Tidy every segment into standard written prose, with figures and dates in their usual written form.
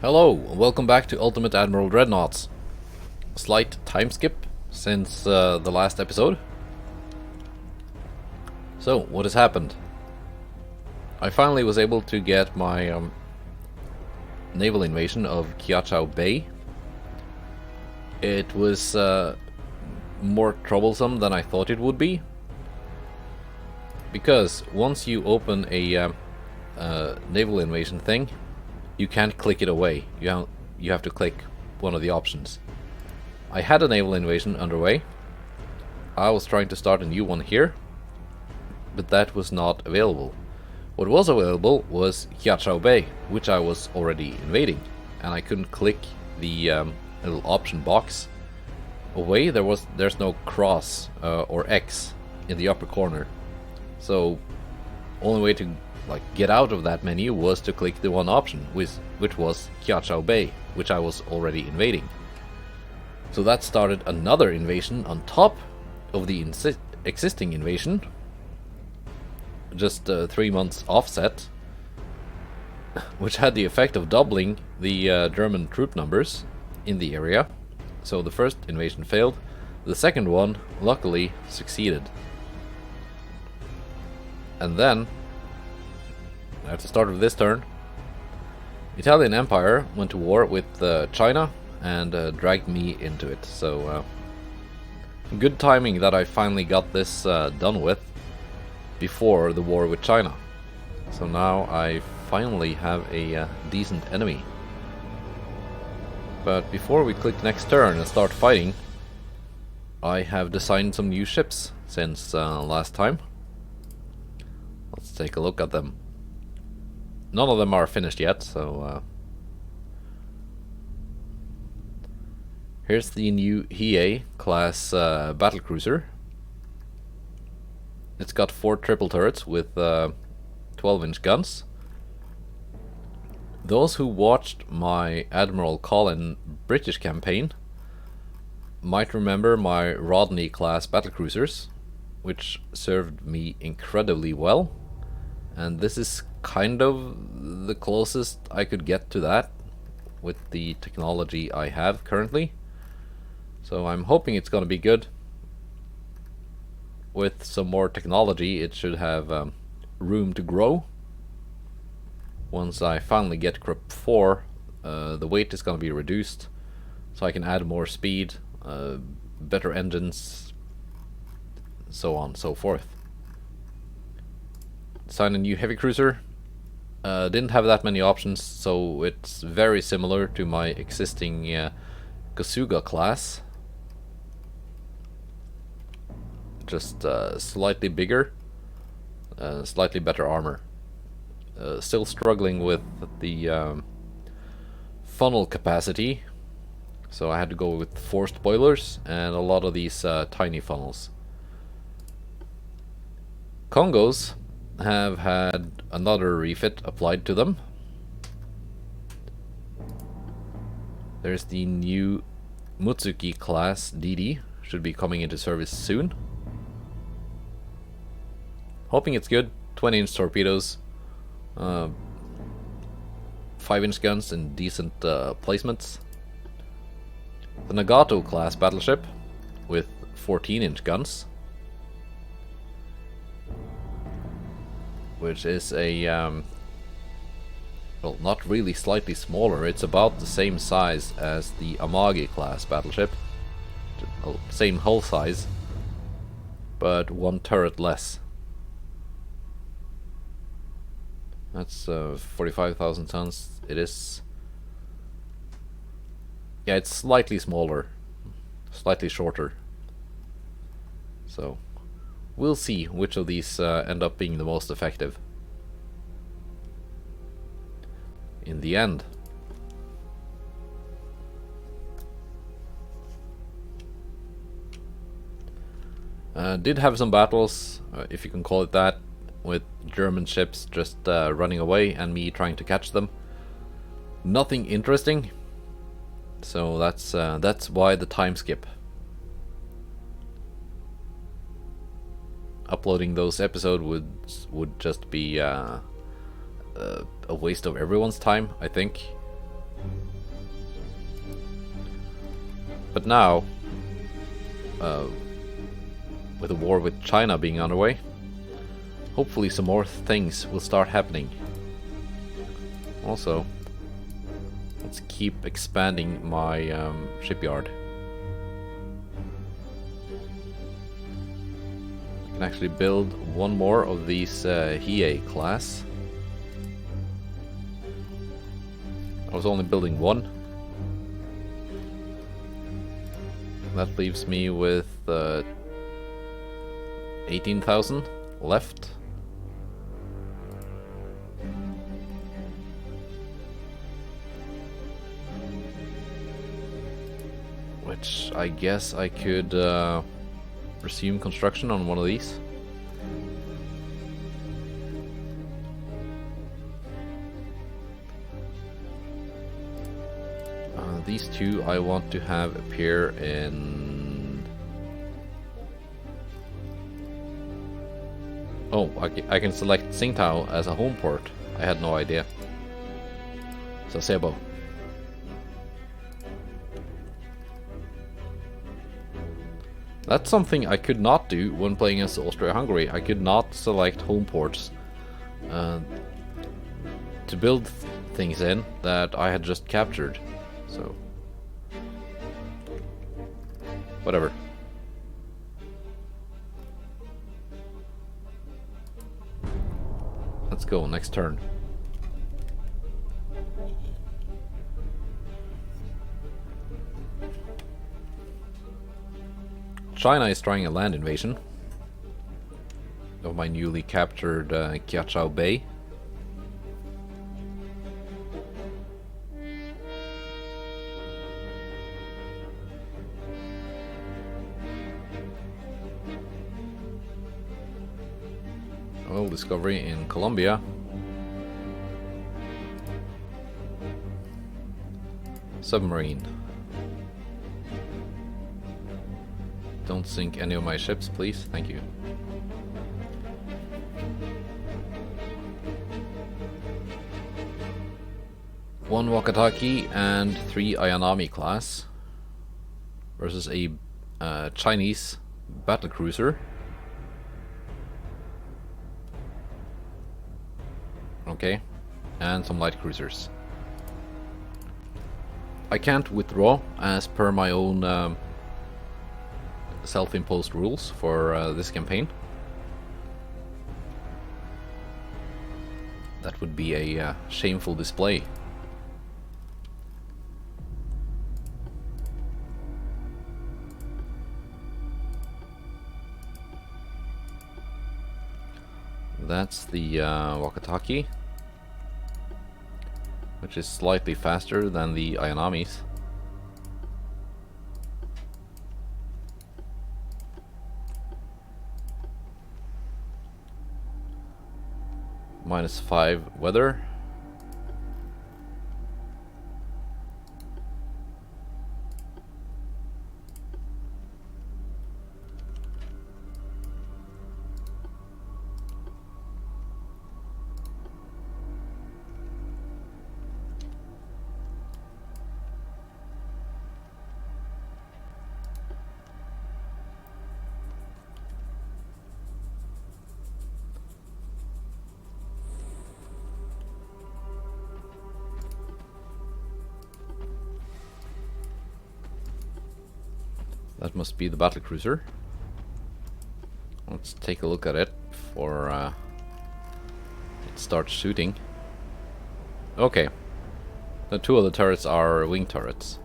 Hello, and welcome back to Ultimate Admiral Dreadnoughts. Slight time skip since the last episode. So, what has happened? I finally was able to get my naval invasion of Kiachao Bay. It was more troublesome than I thought it would be, because once you open a naval invasion thing, you can't click it away. You have to click one of the options. I had a naval invasion underway. I was trying to start a new one here, but that was not available. What was available was Kiachao Bay, which I was already invading, and I couldn't click the little option box away. There's no cross or X in the upper corner, so only way to get out of that menu was to click the one option, which was Kiachao Bay, which I was already invading. So that started another invasion on top of the existing invasion, just 3 months offset, which had the effect of doubling the German troop numbers in the area. So the first invasion failed, the second one luckily succeeded. And then, at the start of this turn, Italian Empire went to war with China and dragged me into it. So good timing that I finally got this done with before the war with China. So now I finally have a decent enemy. But before we click next turn and start fighting, I have designed some new ships since last time. Let's take a look at them. None of them are finished yet, so here's the new Hiei class battlecruiser. It's got 4 triple turrets with 12-inch guns. Those who watched my Admiral Colin British campaign might remember my Rodney class battlecruisers, which served me incredibly well, and this is kind of the closest I could get to that with the technology I have currently. So I'm hoping it's going to be good. With some more technology, it should have room to grow. Once I finally get Crop 4, the weight is going to be reduced, so I can add more speed, better engines, so on and so forth. Design a new heavy cruiser. Didn't have that many options, so it's very similar to my existing Kasuga class. Just slightly bigger, slightly better armor. Still struggling with the funnel capacity, so I had to go with forced boilers and a lot of these tiny funnels. Congos have had another refit applied to them. There's the new Mutsuki class DD, should be coming into service soon. Hoping it's good. 20-inch torpedoes, 5-inch guns and decent placements. The Nagato class battleship with 14-inch guns, which is a well, not really slightly smaller, it's about the same size as the Amagi class battleship, same hull size, but 1 turret less. That's 45,000 tons. It is, yeah, it's slightly smaller, slightly shorter. So we'll see which of these end up being the most effective in the end. Did have some battles, if you can call it that, with German ships just running away and me trying to catch them. Nothing interesting, so that's why the time skip. Uploading those episodes would just be a waste of everyone's time, I think. But now, with the war with China being underway, hopefully some more things will start happening. Also, let's keep expanding my shipyard. I can actually build one more of these Hiei class. I was only building one. That leaves me with 18,000 left. Which I guess I could resume construction on one of these. These two I want to have appear in... Oh, I can select Tsingtao as a home port. I had no idea. Sasebo. That's something I could not do when playing as Austria-Hungary. I could not select home ports to build things in that I had just captured. So, whatever. Let's go, next turn. China is trying a land invasion of my newly captured Kiachao Bay. Oil discovery in Colombia. Submarine. Don't sink any of my ships, please. Thank you. One Wakataki and 3 Ayanami class versus a Chinese battlecruiser. Okay, and some light cruisers. I can't withdraw as per my own self-imposed rules for this campaign. That would be a shameful display. That's the Wakataki, which is slightly faster than the Ayanamis. -5 weather. That must be the battlecruiser. Let's take a look at it before it starts shooting. Okay. The 2 of the turrets are wing turrets.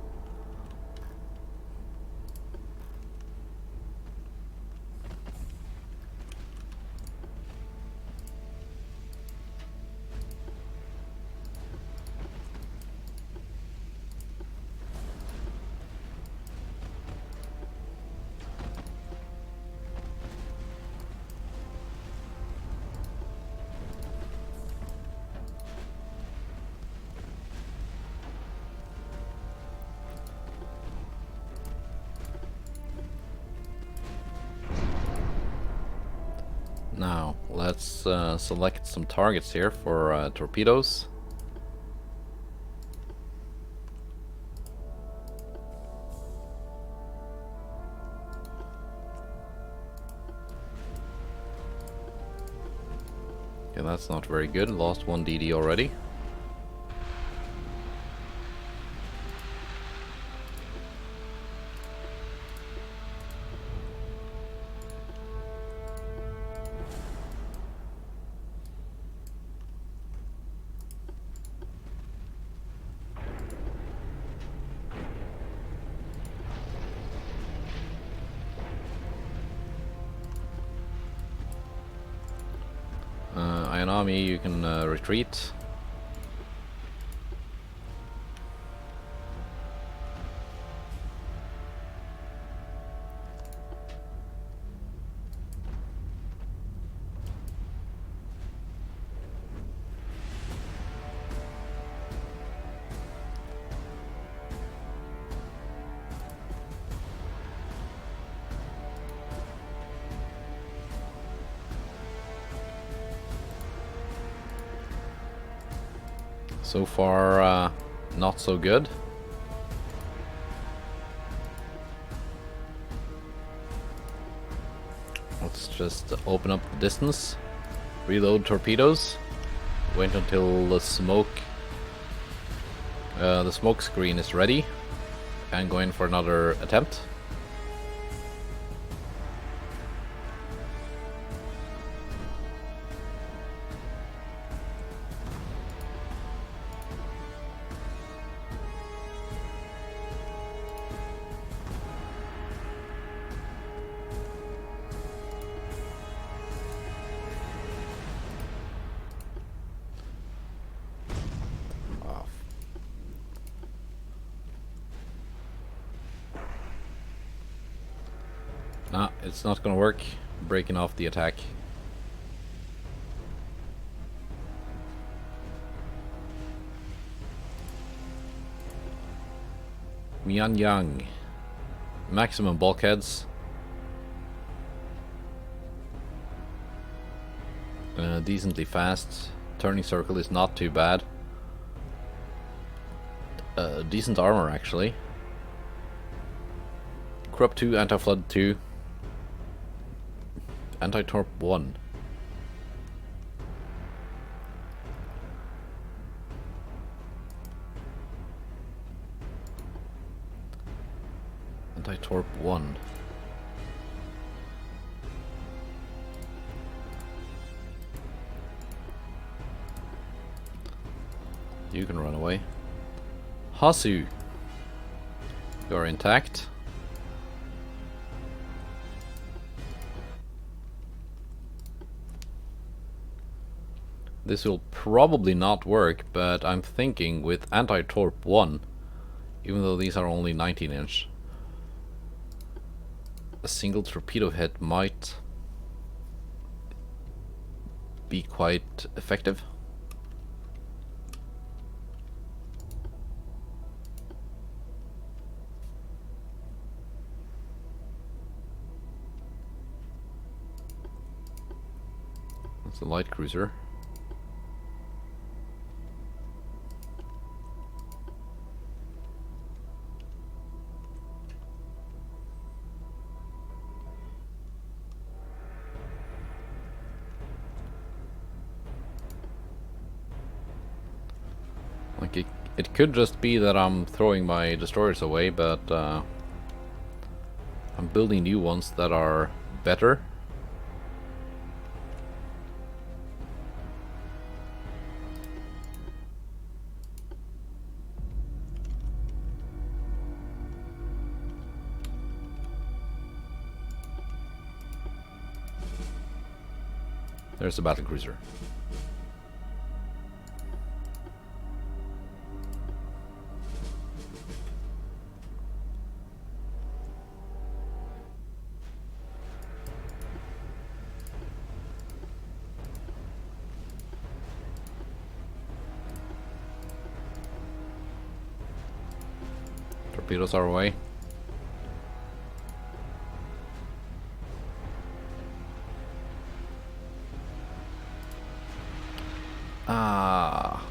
Now, let's select some targets here for torpedoes. Okay, that's not very good. Lost 1 DD already. Ayanami, you can retreat. So far, not so good. Let's just open up the distance, reload torpedoes, wait until the smoke screen is ready, and go in for another attempt. Nah, it's not gonna work. Breaking off the attack. Mianyang. Maximum bulkheads. Decently fast. Turning circle is not too bad. Decent armor actually. Corrupt 2, Anti-Flood 2. Anti-Torp 1. Anti-Torp 1. You can run away. Hasu. You're intact. This will probably not work, but I'm thinking with Anti-Torp 1, even though these are only 19-inch, a single torpedo hit might be quite effective. That's a light cruiser. Like it could just be that I'm throwing my destroyers away, but I'm building new ones that are better. There's a battle cruiser. Torpedoes are away. Ah.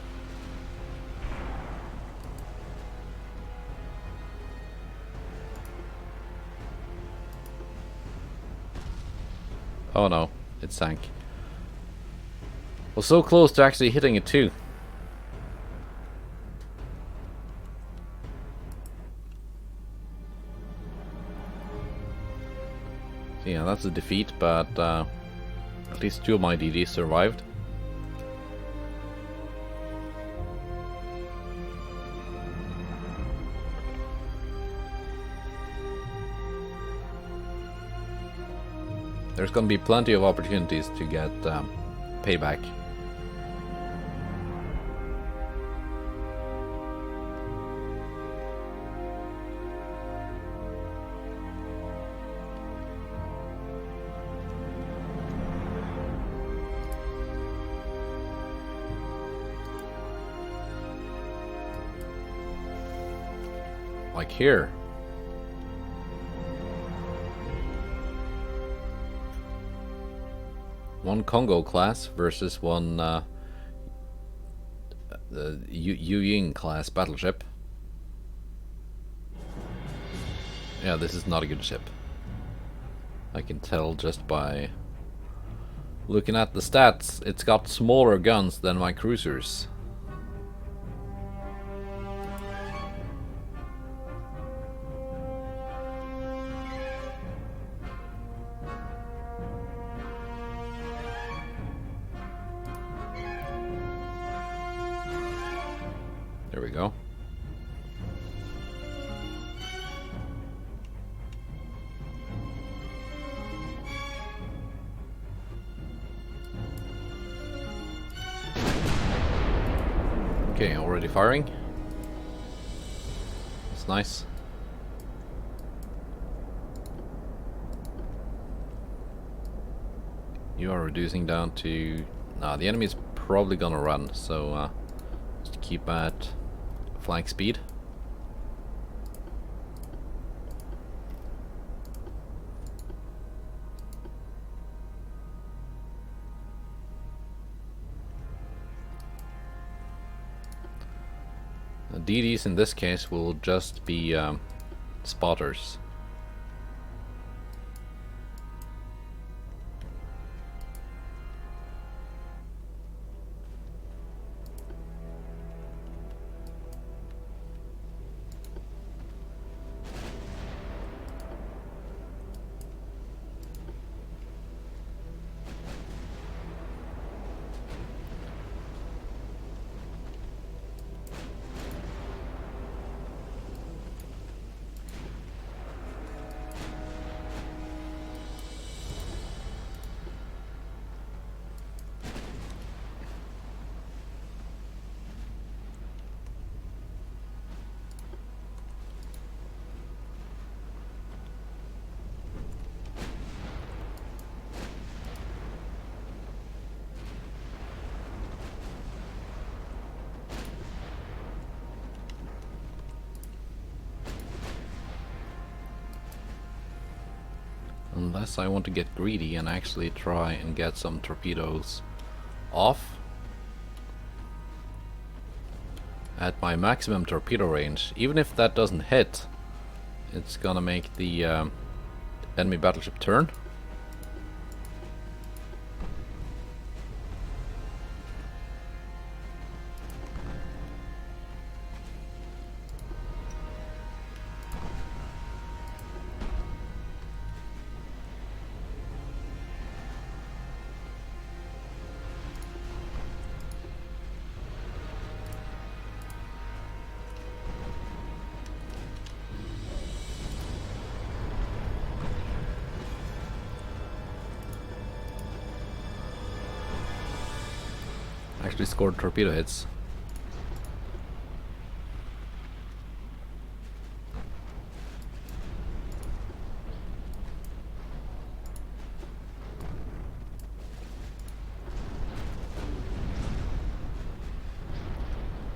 Oh no, it sank. Was so close to actually hitting it too. So yeah, that's a defeat, but at least 2 of my DDs survived. There's gonna be plenty of opportunities to get payback. Like here. One Congo class versus one the Yu Ying class battleship. Yeah, this is not a good ship. I can tell just by looking at the stats. It's got smaller guns than my cruisers. There we go. Okay, already firing. That's nice. You are reducing down to... Nah, the enemy's probably gonna run, so just keep at flank speed. The DDs in this case will just be spotters. Unless I want to get greedy and actually try and get some torpedoes off. At my maximum torpedo range, even if that doesn't hit, it's gonna make the enemy battleship turn. Actually scored torpedo hits.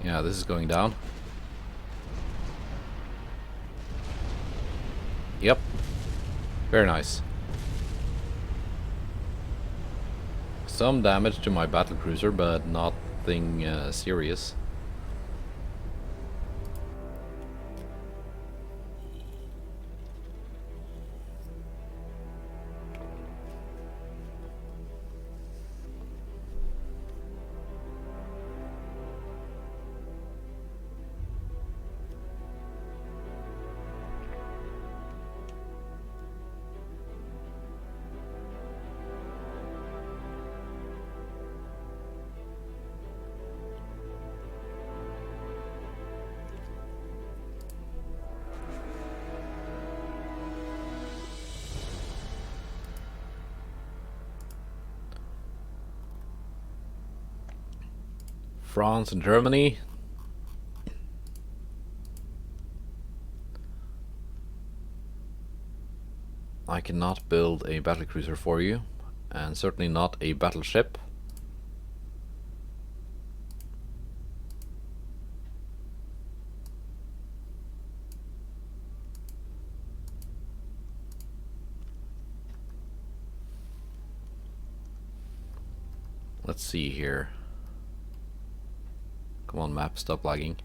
Yeah, this is going down. Yep. Very nice. Some damage to my battlecruiser, but nothing serious. France and Germany. I cannot build a battlecruiser for you, and certainly not a battleship. Let's see here. Come on, map, stop lagging.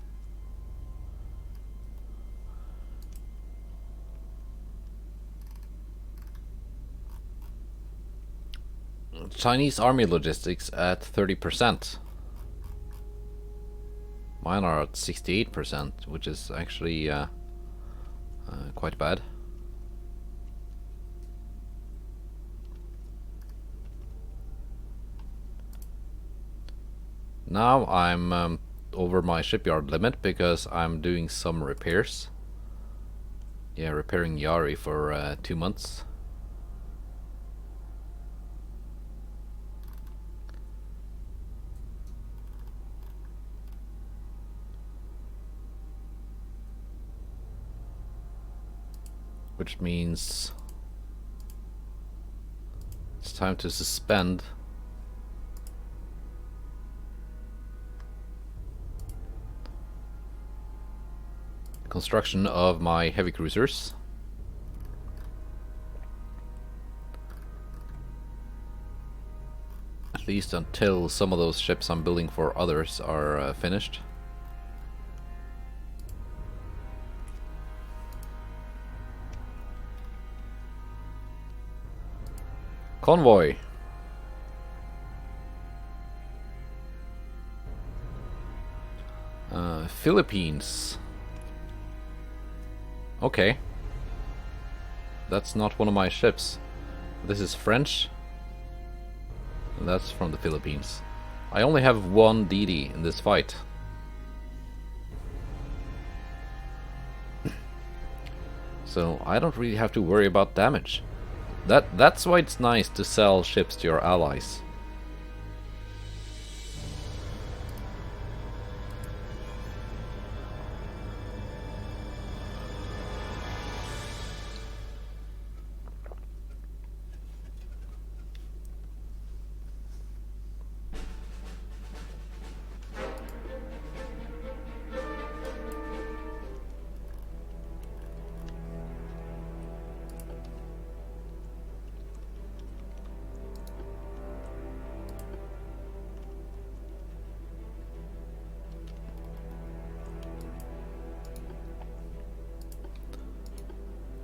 Chinese army logistics at 30%. Mine are at 68%, which is actually quite bad. Now I'm over my shipyard limit because I'm doing some repairs. Yeah, repairing Yari for 2 months. Which means it's time to suspend construction of my heavy cruisers. At least until some of those ships I'm building for others are finished. Convoy. Philippines. Okay. That's not one of my ships. This is French. And that's from the Philippines. I only have one DD in this fight. So I don't really have to worry about damage. That's why it's nice to sell ships to your allies.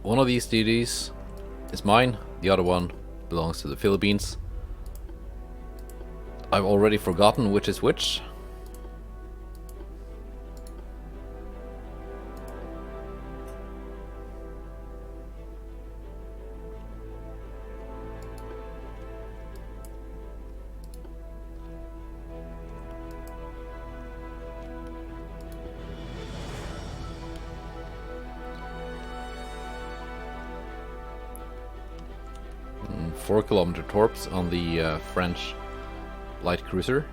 One of these DDs is mine, the other one belongs to the Philippines. I've already forgotten which is which. Mm, 4-kilometer torps on the French light cruiser.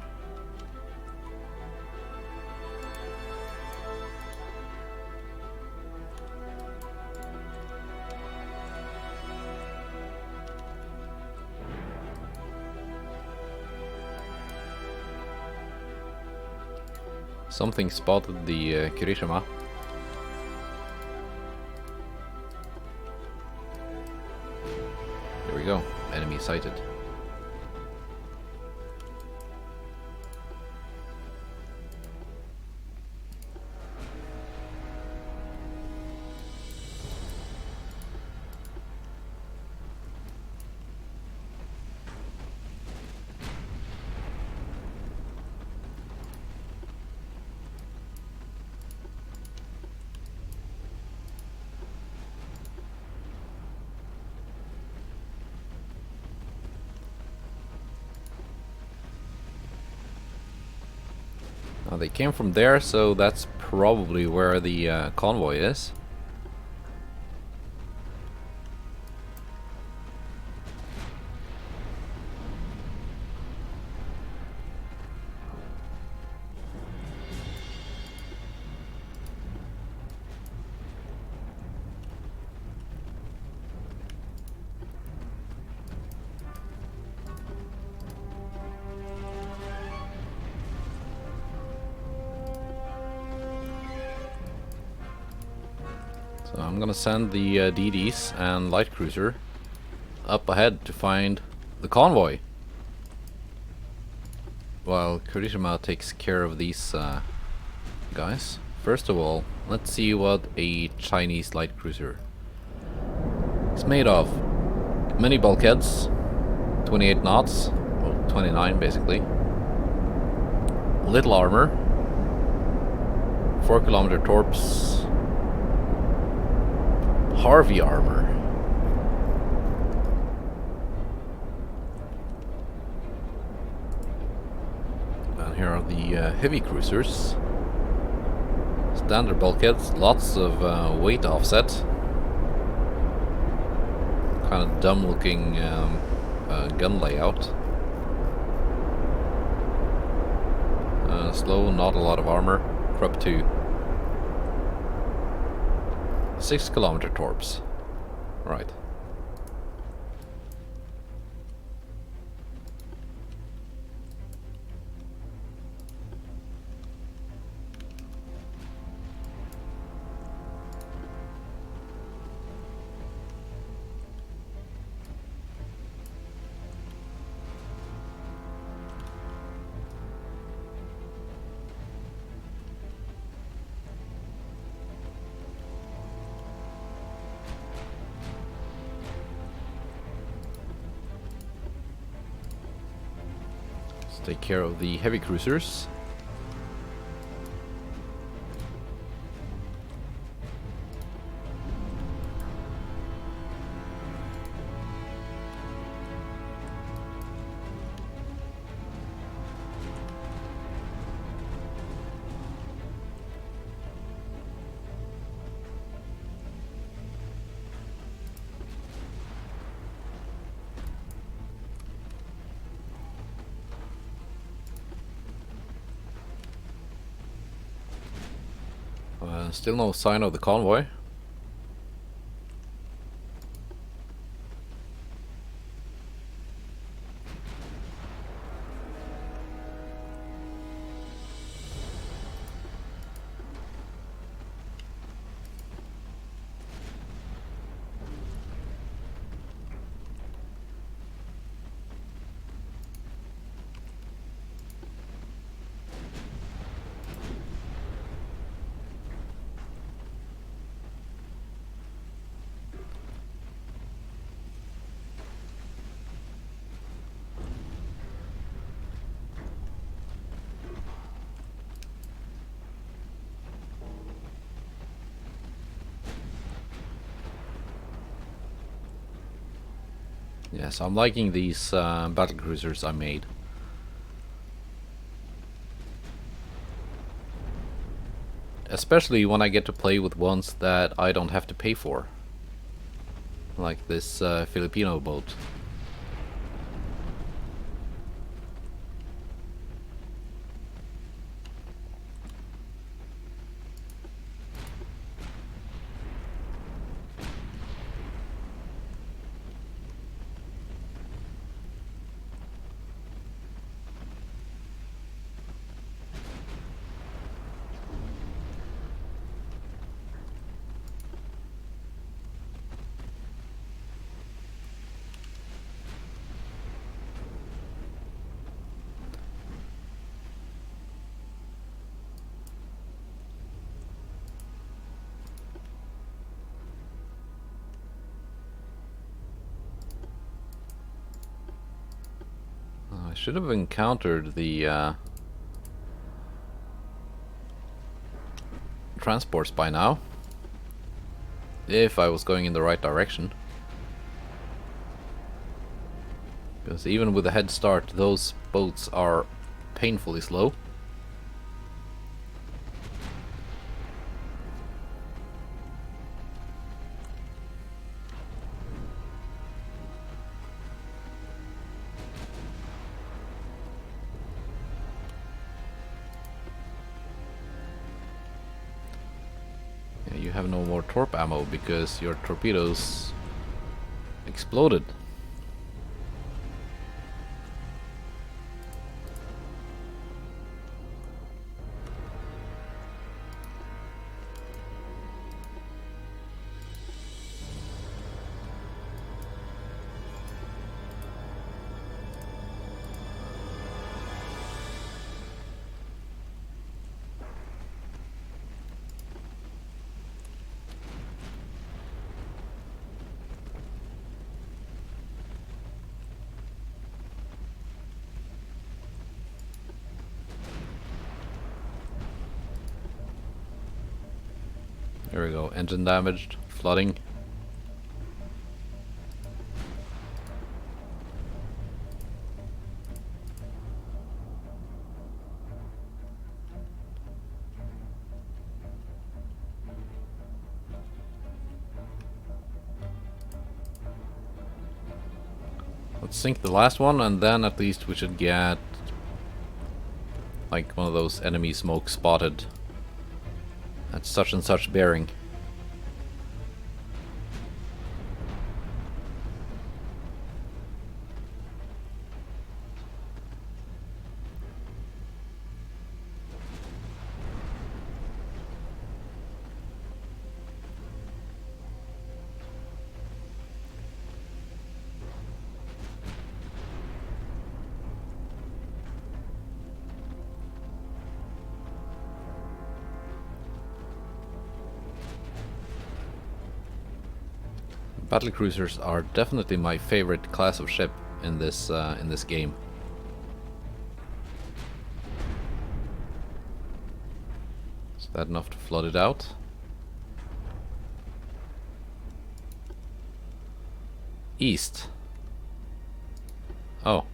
Something spotted the Kirishima. There we go, enemy sighted. They came from there, so that's probably where the convoy is. So I'm gonna send the DDs and light cruiser up ahead to find the convoy, while Kurishima takes care of these guys. First of all, let's see what a Chinese light cruiser is made of. Many bulkheads, 28 knots, well 29 basically. Little armor, 4-kilometer torps, Harvey armor. And here are the heavy cruisers. Standard bulkheads, lots of weight offset. Kind of dumb looking gun layout. Slow, not a lot of armor. Up to 6-kilometer torps. Right. Take care of the heavy cruisers. Still no sign of the convoy. Yes, I'm liking these battle cruisers I made. Especially when I get to play with ones that I don't have to pay for. Like this Filipino boat. I should have encountered the transports by now, if I was going in the right direction. Because even with a head start, those boats are painfully slow. You have no more torp ammo because your torpedoes exploded. Here we go. Engine damaged. Flooding. Let's sink the last one, and then at least we should get like one of those enemy smoke spotted at such and such bearing. Battlecruisers are definitely my favorite class of ship in this game. Is that enough to flood it out? East. Oh.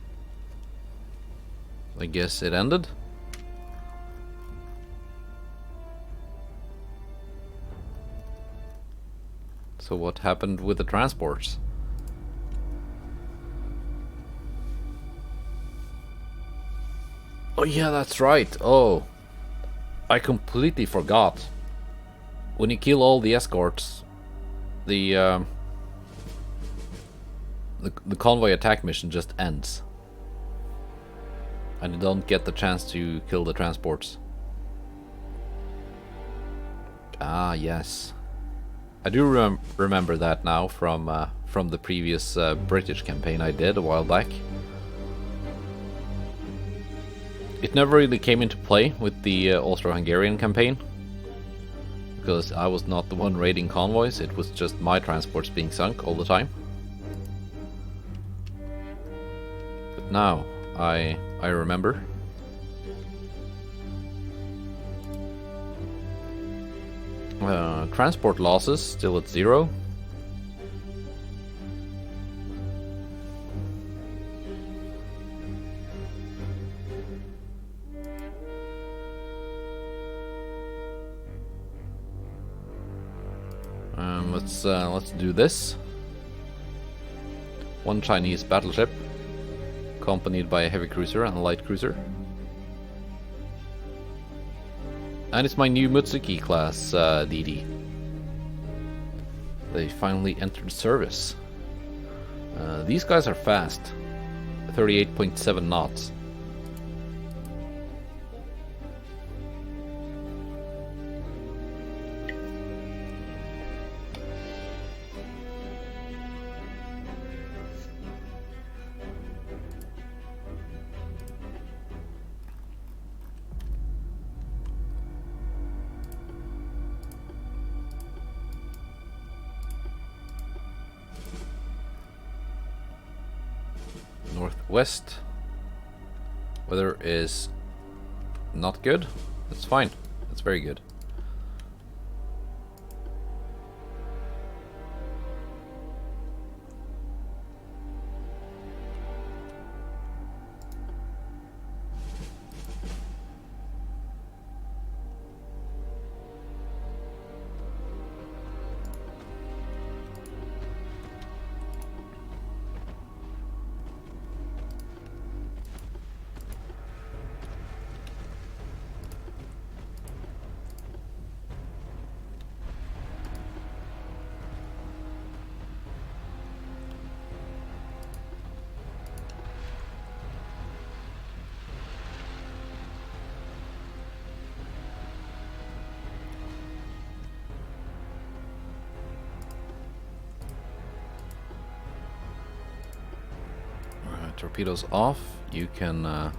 I guess it ended. So what happened with the transports? Oh yeah, that's right. Oh, I completely forgot. When you kill all the escorts, the convoy attack mission just ends, and you don't get the chance to kill the transports. Ah, yes. I do remember that now from the previous British campaign I did a while back. It never really came into play with the Austro-Hungarian campaign, because I was not the one raiding convoys, it was just my transports being sunk all the time. But now I remember. Transport losses still at 0. Let's do this. One Chinese battleship, accompanied by a heavy cruiser and a light cruiser. And it's my new Mutsuki class DD. They finally entered service. These guys are fast. 38.7 knots. Northwest. Weather is not good. That's fine. That's very good. Torpedoes off. You can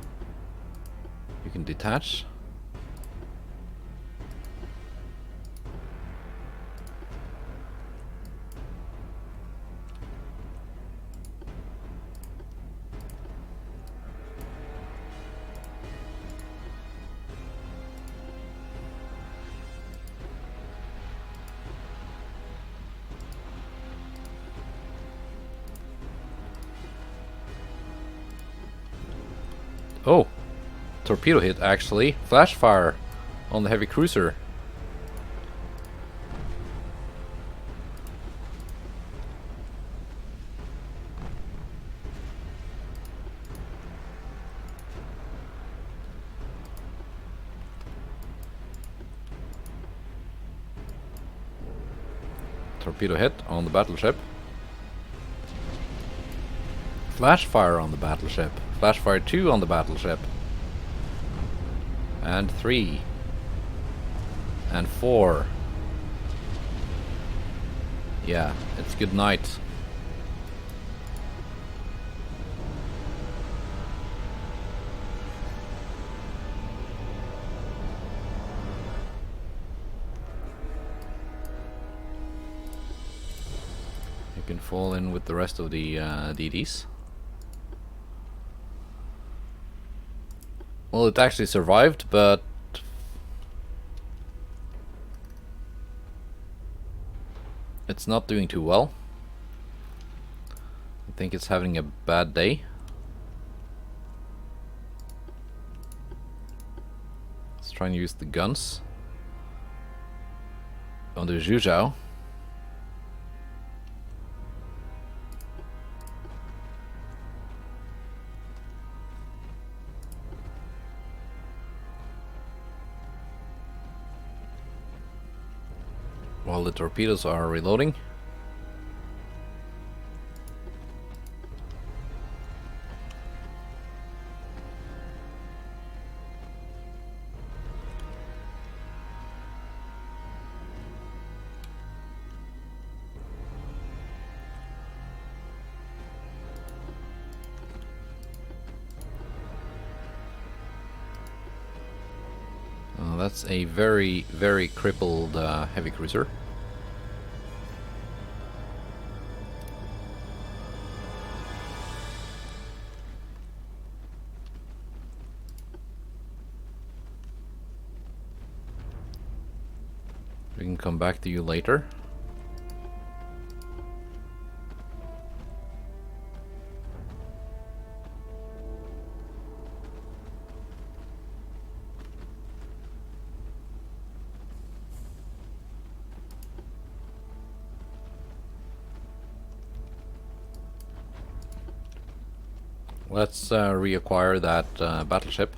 detach. Oh, torpedo hit actually. Flash fire on the heavy cruiser. Torpedo hit on the battleship. Flash fire on the battleship. Flash fire 2 on the battleship. And 3. And 4. Yeah, it's good night. You can fall in with the rest of the DDs. Well, it actually survived, but it's not doing too well. I think it's having a bad day. Let's try and use the guns on the Zhuzhou. While the torpedoes are reloading. That's a very, very crippled heavy cruiser. We can come back to you later. Let's reacquire that battleship.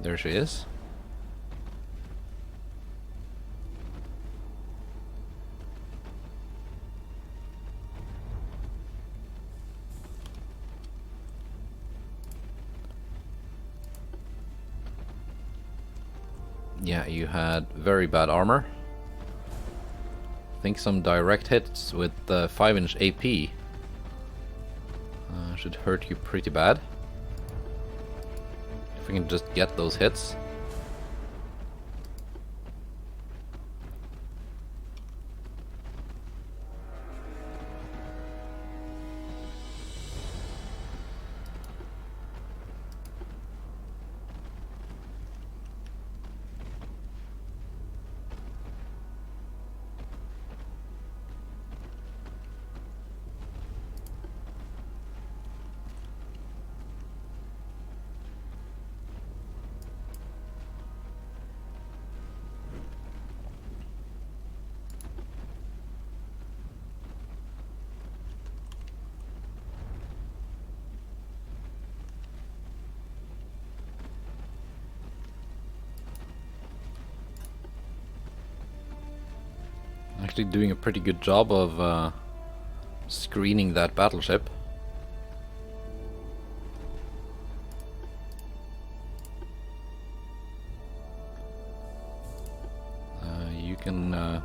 There she is. Yeah, you had very bad armor. I think some direct hits with 5-inch AP should hurt you pretty bad. If we can just get those hits. Actually doing a pretty good job of screening that battleship. You can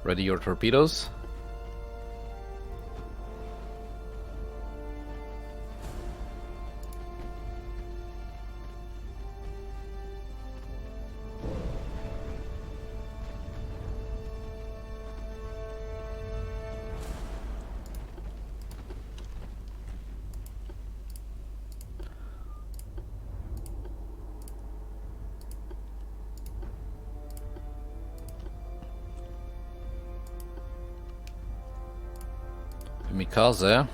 ready your torpedoes. Kamikaze.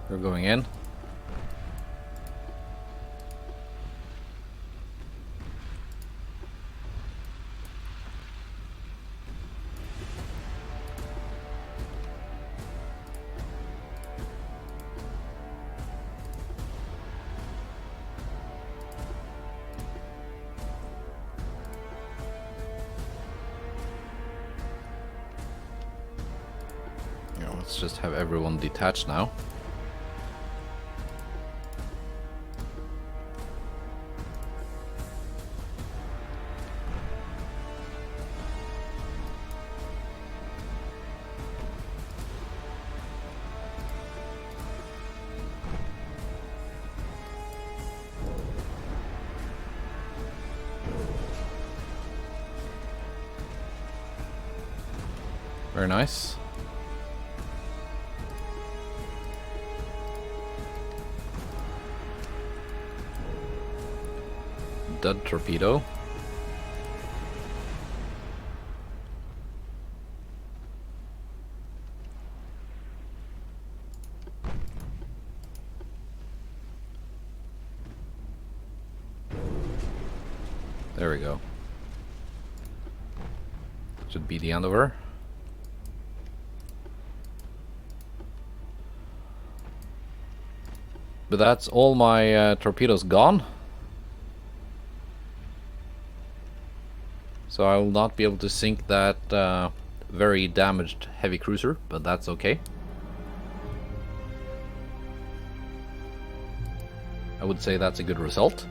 We're going in. Let's just have everyone detached now. Very nice. Dud torpedo. There we go. Should be the end of her. But that's all my torpedoes gone. So I will not be able to sink that very damaged heavy cruiser, but that's okay. I would say that's a good result.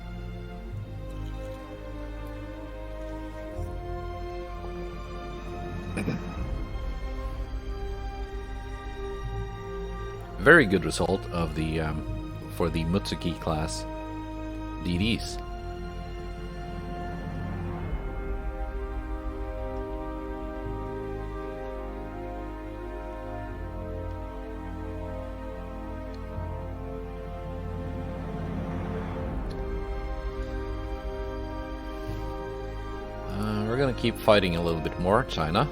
Very good result of the for the Mutsuki class DDs. We're gonna keep fighting a little bit more, China.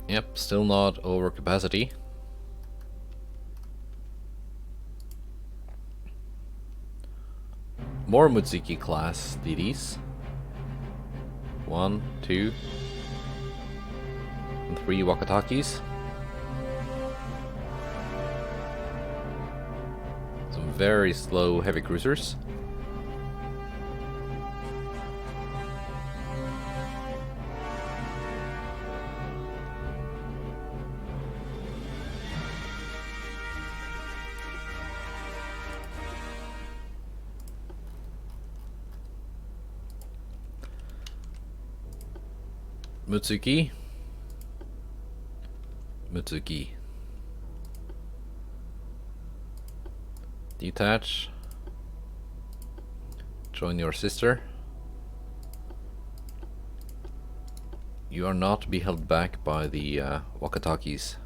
Yep, still not over capacity. More Mutsuki class DDs. 1, 2, and 3 Wakatakis. Some very slow heavy cruisers. Mutsuki. Mutsuki. Detach. Join your sister. You are not to be held back by the Wakatakis.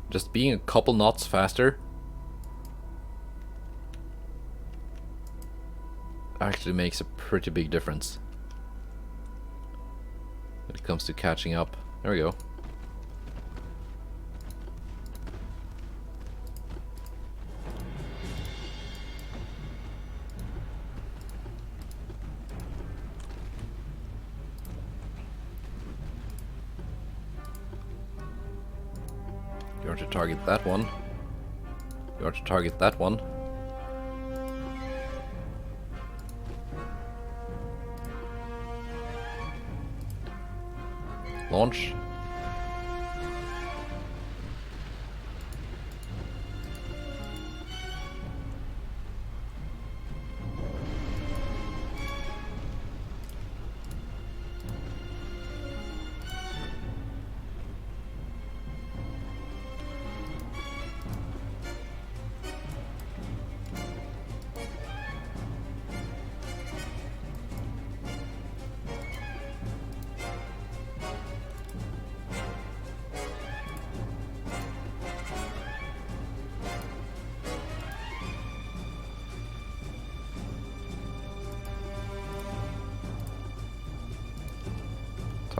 Just being a couple knots faster actually makes a pretty big difference when it comes to catching up. There we go. You are to target that one. You are to target that one. Launch.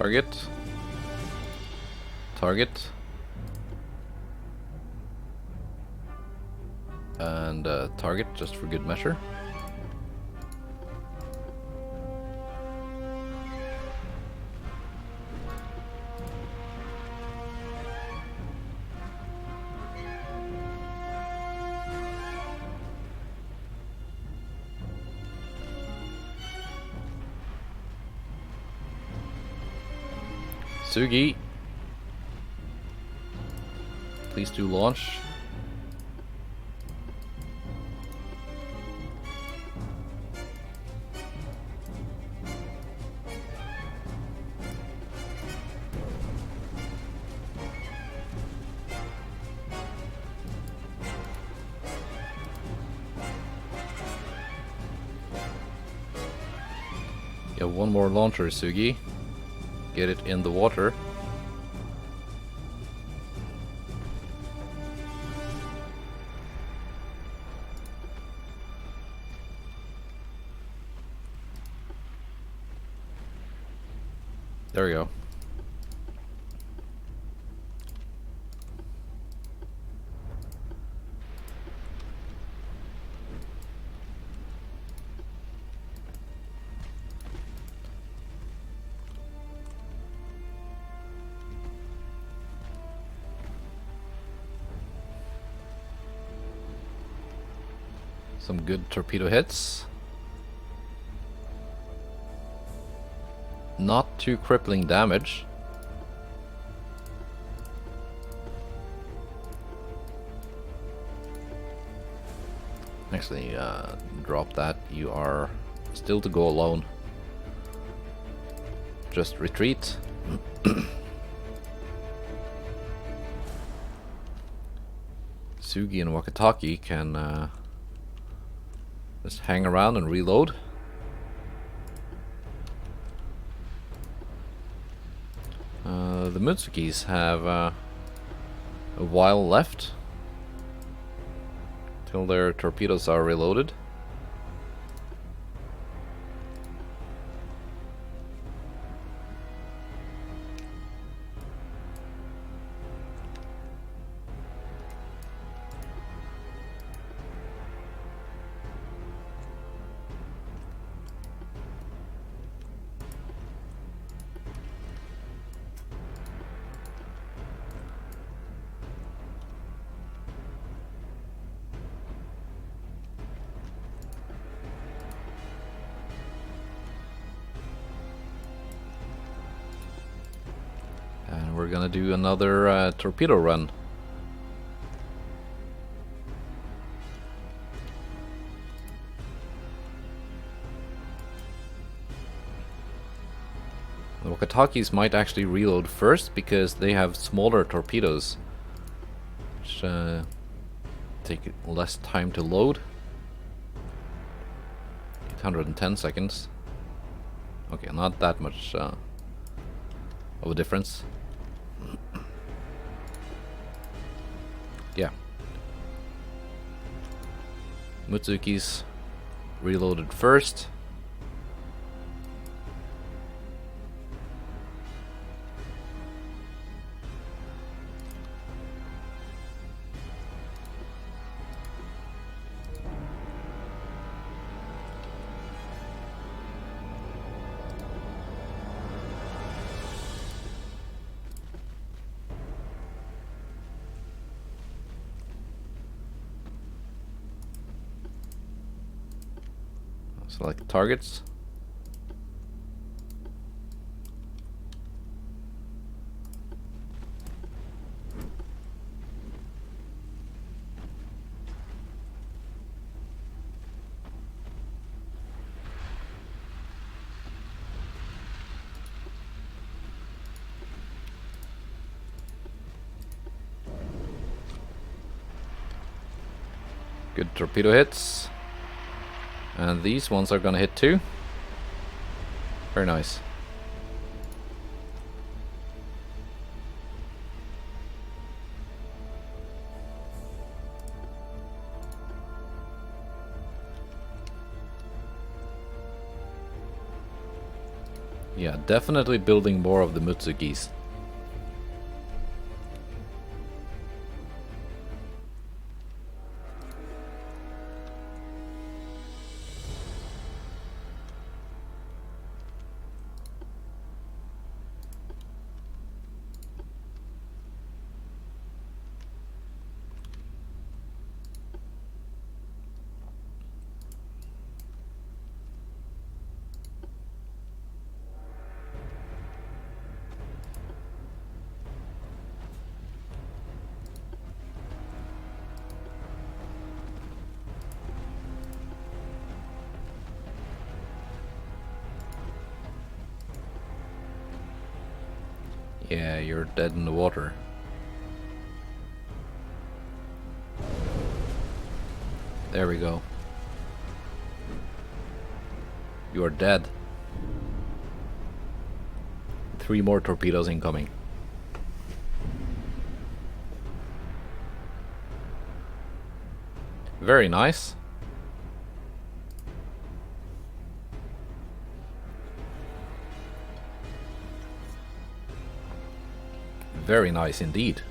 Target. Target. And target, just for good measure. Sugi, please do launch. You have one more launcher, Sugi. Get it in the water. There we go. Some good torpedo hits. Not too crippling damage. Actually, drop that. You are still to go alone. Just retreat. Sugi and Wakataki can just hang around and reload. The Mutsukis have a while left till their torpedoes are reloaded. And we're gonna do another torpedo run. The Wakatakis might actually reload first because they have smaller torpedoes, which take less time to load. 810 seconds. Okay, not that much of a difference. Yeah. Mutsuki's reloaded first. Select targets. Good torpedo hits. And these ones are gonna hit too. Very nice. Yeah, definitely building more of the Mutsukis. Yeah, you're dead in the water. There we go. You are dead. 3 more torpedoes incoming. Very nice. Very nice indeed.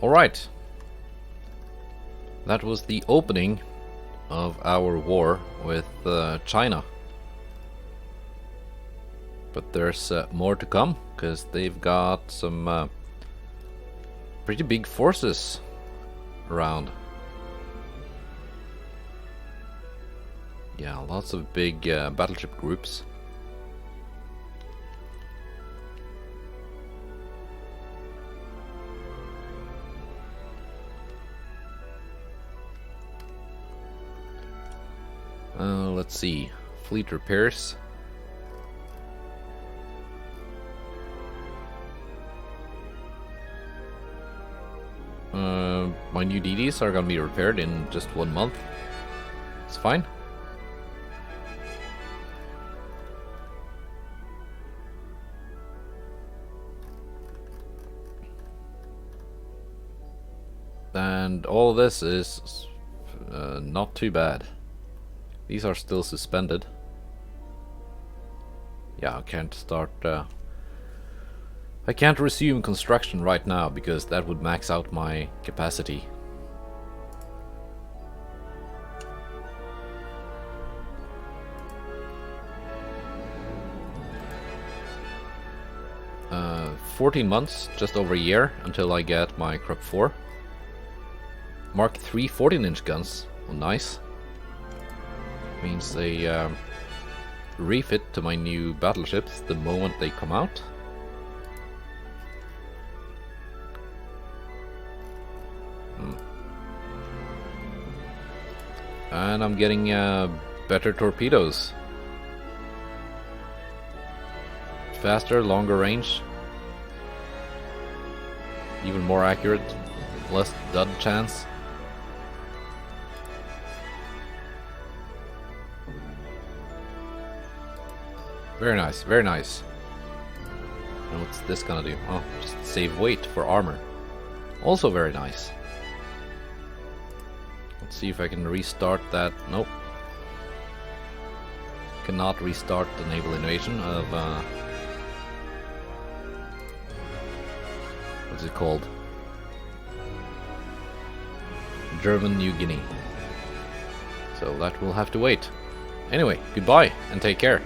Alright. That was the opening of our war with China. But there's more to come, because they've got some pretty big forces around. Yeah, lots of big battleship groups. Let's see. Fleet repairs. My new DDs are gonna be repaired in just 1 month. It's fine. And all of this is not too bad. These are still suspended. Yeah, I can't start... I can't resume construction right now, because that would max out my capacity. Uh, 14 months, just over a year, until I get my Crop 4. Mark 3 14-inch guns. Oh, nice. Means they refit to my new battleships the moment they come out. And I'm getting better torpedoes. Faster, longer range. Even more accurate. Less dud chance. Very nice, very nice. And what's this gonna do? Oh, just save weight for armor. Also very nice. Let's see if I can restart that. Nope. Cannot restart the naval invasion of what's it called? German New Guinea. So that will have to wait. Anyway, goodbye and take care.